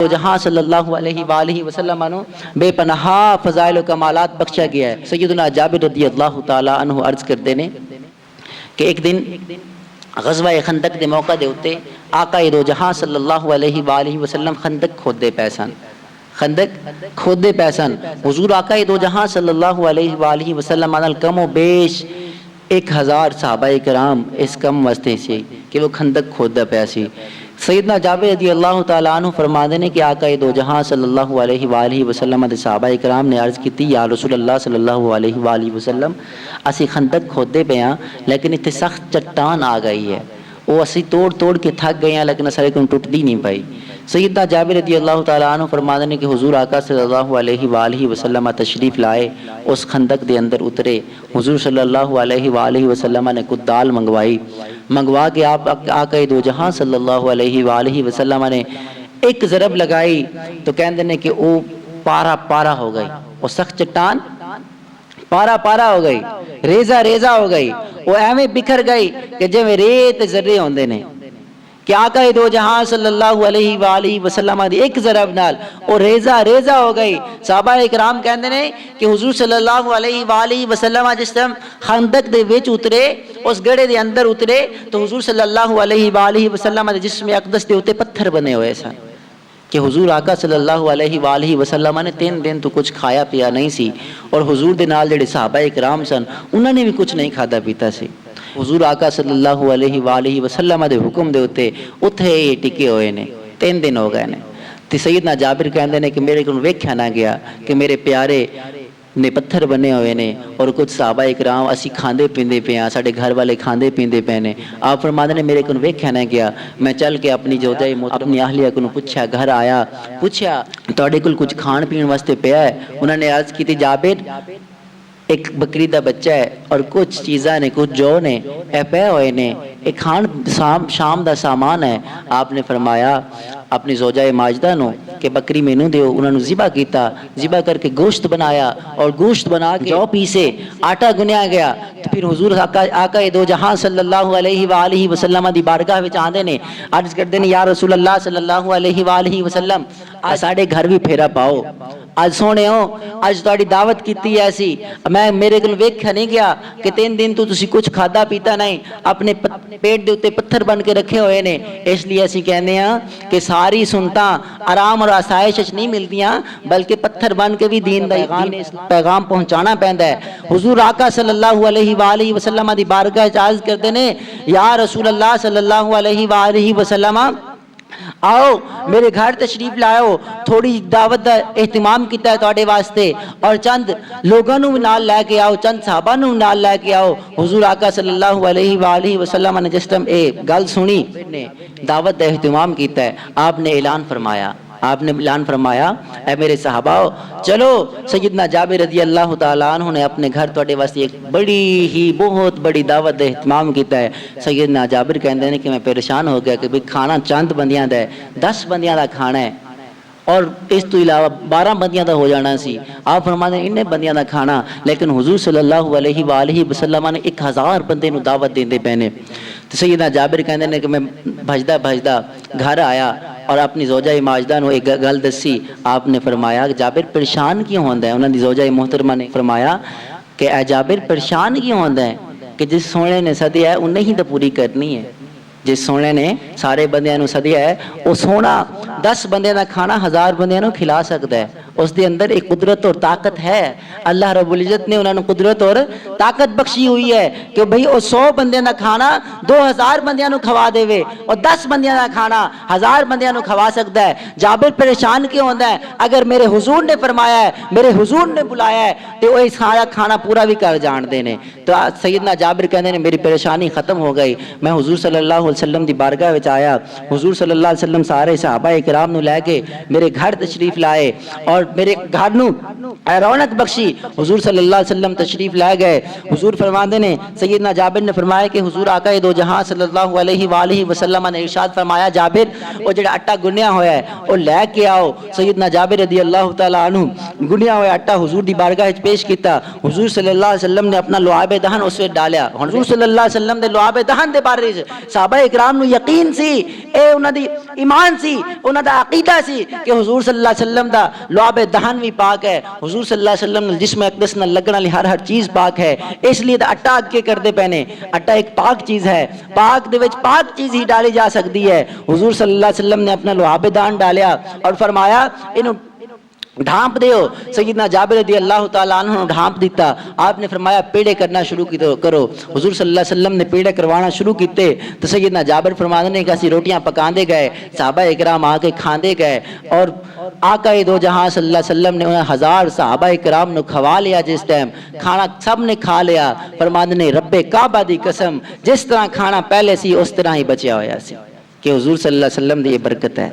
جہاں صلی اللہ علیہ وآلہ وسلم عنہ بے پناہ فضائل و کمالات بخشا گیا ہے۔ سیدنا جابر رضی اللہ تعالی عنہ عرض کرتے ہیں کہ ایک دن غزوہ خندق دے موقع دے اتے آقا دو جہاں صلی اللہ علیہ وآلہ وسلم خندق کھودے پیسن حضور آقا دو جہاں صلی اللہ علیہ وآلہ وسلم عنہ کم و بیش 1000 صحابہ کرام اس کم واسطے سے کہ وہ خندق کھودا پیسی۔ سیدنا جابر رضی اللہ تعالیٰ عنہ فرماتے ہیں کہ آقا دو جہاں صلی اللہ علیہ وآلہ وسلم دے صحابہ کرام نے عرض کی تھی یا رسول اللہ صلی اللہ علیہ وآلہ وسلم اسی خندق کھودے پہ ہیں لیکن اتنے سخت چٹان آ گئی ہے، وہ اسی توڑ کے تھک گئے ہیں لیکن اسارے کو ٹوٹتی نہیں پائی۔ سیدنا جابر رضی اللہ تعالیٰ عنہ فرماتے ہیں کہ حضور آقا صلی اللہ علیہ وآلہ وسلم تشریف لائے، اس خندق دے اندر اترے، حضور صلی اللہ علیہ وآلہ وسلم نے کچھ دال منگوا کے آپ آقا دو جہاں صلی اللہ علیہ وآلہ وسلم نے ایک ضرب لگائی تو کہندے نے کہ وہ پارا ہو گئی، وہ سخت چٹان پارا ہو گئی، ریزہ ہو گئی، وہ ایویں بکھر گئی کہ جویں ریت ذرے ہوندے نے کہ آقا دو جہاں صلی اللہ علیہ وآلہ وسلم دی ایک ضرب نال وہ ریزہ ہو گئی۔ صحابہ اکرام کہندے نے کہ حضور صلی اللہ علیہ وآلہ وسلم جس ٹائم خندق دے وچ اترے، اس گڑھے دے اندر اترے تو حضور صلی اللہ علیہ وآلہ وسلم دے جسم اقدس دے اوتے پتھر بنے ہوئے سن کہ حضور آقا صلی اللہ علیہ وآلہ وسلم نے 3 دن تو کچھ کھایا پیا نہیں سی، اور حضور دے نال جڑے صحابہ اکرام سن انہوں نے بھی کچھ نہیں کھادا پیتا سی۔ حضور آقا صلی اللہ علیہ وآلہ وسلم دے حکم دے ہوتے اتھے ٹکے ہوئے نے، 3 دن ہو گئے نے۔ تے سیدنا جابر کہندے نے کہ میرے کو ویکھیا نہ گیا کہ میرے پیارے نے پتھر بنے ہوئے نے اور کچھ صحابہ اکرام اسی کھاندے پیندے پے ہیں، ساڈے گھر والے کھاندے پیندے پے نے۔ آپ فرماتے نے میرے کو ویکھیا نہ گیا، میں چل کے اپنی جوجائی اپنی اہلیہ کو پوچھا، گھر آیا پوچھا تواڈے کول کچھ کھان پین واسطے پیا ہے؟ انہوں نے عرض کی تھی جابر ایک بکری دا بچہ ہے اور کچھ چیزاں نے کچھ جو نے اے پے ہوئے نے، ایک کھان شام دا سامان ہے۔ آپ نے فرمایا اپنی زوجہ ماجدہ نو کہ بکری مینوں دیو، انہوں نے ذبح کر کے گوشت بنایا اور گوشت بنا کے جو پیسے آٹا گنیا گیا۔ تو پھر حضور آقا دو جہاں صلی اللہ علیہ وآلہ وسلم دی بارگاہ وچ آندے نے، عرض کردے نے یا رسول اللہ صلی اللہ علیہ وآلہ وسلم ساڈے گھر بھی پھیرا پاؤ، اج سونے ہو اج تہاڈی دعوت کیتی ایسی، میں میرے کول ویکھیا نہیں گیا کہ 3 دن تو تسی کچھ کھادا پیتا نہیں، اپنے پیٹ دے اوتے پتھر بن کے رکھے ہوئے نے۔ اس لیے اسی کہندے ہاں کہ ساری سنتاں آرام اور آسائش وچ نہیں ملدیاں بلکہ پتھر بن کے بھی دین دا پیغام پہنچانا پیندا ہے۔ حضور آقا صلی اللہ علیہ وآلہ وسلم دی بارگاہ وچ عرض کردے نے یا رسول اللہ صلی اللہ علیہ وآلہ وسلم آؤ میرے گھر تشریف لائو، تھوڑی دعوت دا اہتمام کیتا ہے تواڈے واسطے اور چند لوگاں نوں نال لے کے آؤ، چند صحابہ نوں نال لے کے آؤ۔ حضور آقا صلی اللہ علیہ وآلہ وسلم نے جس ٹائم اے گل سنی دعوت دا اہتمام کیتا ہے، آپ نے اعلان فرمایا اے میرے صحابہ چلو۔ سیدنا جابر رضی اللہ تعالیٰ عنہ نے اپنے گھر تواڈے واسطے ایک بہت بڑی دعوت دا اہتمام کیتا ہے۔ سیدنا جابر کہندے نے کہ میں پریشان ہو گیا کہ بھئی کھانا چند بندیاں دا ہے، 10 بندیاں دا کھانا ہے اور اس تو علاوہ 12 بندیاں دا ہو جانا سی۔ آپ فرماتے ہیں انہیں بندیاں دا کھانا، لیکن حضور صلی اللہ علیہ وآلہ وسلم نے 1000 بندے نو دعوت دیندے پینے۔ تو سیدنا جابر کہندے نے کہ میں بھجدا گھر آیا اور اپنی زوجہ ماجدہ نو ایک گل دسی۔ آپ نے فرمایا کہ جابر پریشان کیوں ہوندا ہے؟ انہاں دی زوجہ محترمہ نے فرمایا کہ اے جابر پریشان کیوں ہوندا ہے کہ جس سونے نے سدیا ہے انہیں ہی تو پوری کرنی ہے۔ جس سونے نے سارے بندیاں نو سدیا ہے وہ سونا 10 بندیاں دا کھانا 1000 بندیاں نو کھلا سکتا ہے۔ اس دے اندر ایک قدرت اور طاقت ہے، اللہ رب العزت نے انہوں نے قدرت اور طاقت بخشی ہوئی ہے کہ بھئی وہ 100 بندیاں دا کھانا 2000 بندیاں نو کھوا دے وے اور 10 بندیاں دا کھانا 1000 بندیاں نو کھوا سکتا ہے۔ جابر پریشان کیوں ہوندا ہے؟ اگر میرے حضور نے فرمایا ہے، میرے حضور نے بلایا ہے تو وہ سارا کھانا پورا بھی کر جان دے نے۔ تو سیدنا جابر کہندے نے میری پریشانی ختم ہو گئی، میں حضور صلی اللہ علیہ وسلم دی بارگاہ وچ آیا، حضور صلی اللہ علیہ وسلم سارے صحابہ کرام نو لے کے میرے گھر تشریف لائے اور میرے گھر نو رونق بخشی۔ حضور صلی اللہ علیہ وسلم تشریف لائے گئے۔ حضور فرماندے نے، سیدنا جابر نے فرمایا کہ حضور آقا دو جہاں صلی اللہ علیہ وآلہ وسلم نے ارشاد فرمایا جابر وہ جڑا آٹا گنیا ہویا ہے وہ لے کے آؤ۔ سیدنا جابر رضی اللہ تعالیٰ عنہ گنیا ہویا آٹا حضور دی بارگاہ وچ پیش کیتا۔ حضور صلی اللہ علیہ وسلم نے اپنا لعاب دہن اس وچ ڈالیا۔ حضور صلی اللہ علیہ وسلم دے لعاب دہن دے بارے صحابہ اکرام نو یقین سی، اے انہاں دی ایمان سی، انہاں دا عقیدہ سی کہ حضور صلی اللہ علیہ وسلم دا لعاب دہن بھی پاک ہے، حضور صلی اللہ علیہ وسلم نے جسم اقدس نال لگن والی ہر چیز پاک ہے، اس لیے اٹا اگے کردے پینے۔ اٹا ایک پاک چیز ہے، پاک دے وچ پاک چیز ہی ڈالی جا سکتی ہے۔ حضور صلی اللہ علیہ وسلم نے اپنا لعاب دہن ڈالیا اور فرمایا انہوں ڈھانپ دیو۔ سیدنا جابر رضی اللہ تعالیٰ عنہ نے ڈھانپ دیتا۔ آپ نے فرمایا پیڑے کرنا شروع کرو۔ حضور صلی اللہ علیہ وسلم نے پیڑے کروانا شروع کیتے تو سیدنا جابر فرماتے ہیں کہ اسی روٹیاں پکاندے گئے، صحابہ اکرام آ کے کھاندے گئے، اور آقا دو جہاں صلی اللہ علیہ وسلم نے 1000 صحابہ اکرام نو کھوا لیا۔ جس ٹائم کھانا سب نے کھا لیا، فرماتے ہیں رب کعبہ دی قسم جس طرح کھانا پہلے سی اس طرح ہی بچیا ہویا سی، کہ حضور صلی اللہ علیہ وسلم دی یہ برکت ہے۔